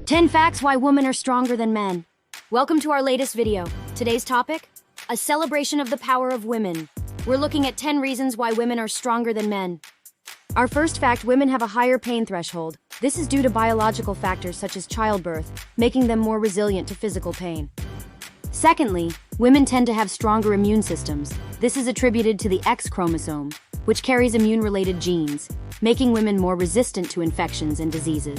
10 facts why women are stronger than men. Welcome to our latest video. Today's topic? A celebration of the power of women. We're looking at 10 reasons why women are stronger than men. Our first fact, women have a higher pain threshold. This is due to biological factors such as childbirth, making them more resilient to physical pain. Secondly, women tend to have stronger immune systems. This is attributed to the X chromosome, which carries immune-related genes, making women more resistant to infections and diseases.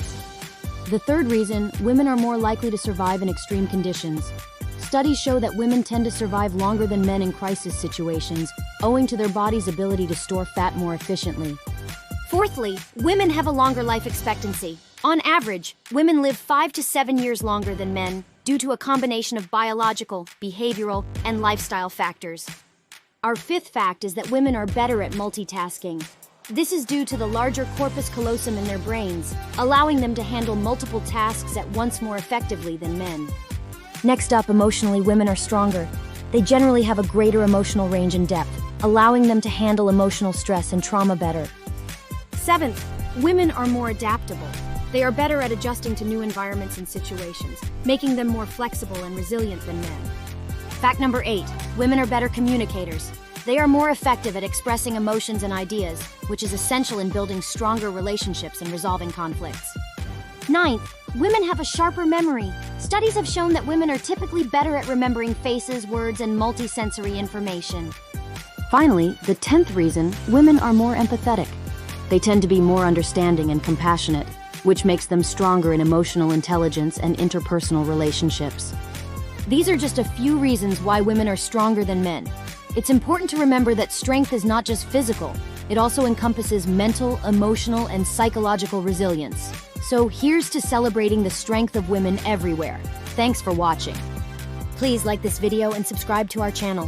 The third reason, women are more likely to survive in extreme conditions. Studies show that women tend to survive longer than men in crisis situations, owing to their body's ability to store fat more efficiently. Fourthly, women have a longer life expectancy. On average, women live 5 to 7 years longer than men due to a combination of biological, behavioral, and lifestyle factors. Our fifth fact is that women are better at multitasking. This is due to the larger corpus callosum in their brains, allowing them to handle multiple tasks at once more effectively than men. Next up, emotionally, women are stronger. They generally have a greater emotional range and depth, allowing them to handle emotional stress and trauma better. Seventh, women are more adaptable. They are better at adjusting to new environments and situations, making them more flexible and resilient than men. Fact number 8, women are better communicators. They are more effective at expressing emotions and ideas, which is essential in building stronger relationships and resolving conflicts. Ninth, women have a sharper memory. Studies have shown that women are typically better at remembering faces, words, and multisensory information. Finally, the 10th reason, women are more empathetic. They tend to be more understanding and compassionate, which makes them stronger in emotional intelligence and interpersonal relationships. These are just a few reasons why women are stronger than men. It's important to remember that strength is not just physical, it also encompasses mental, emotional, and psychological resilience. So here's to celebrating the strength of women everywhere. Thanks for watching. Please like this video and subscribe to our channel.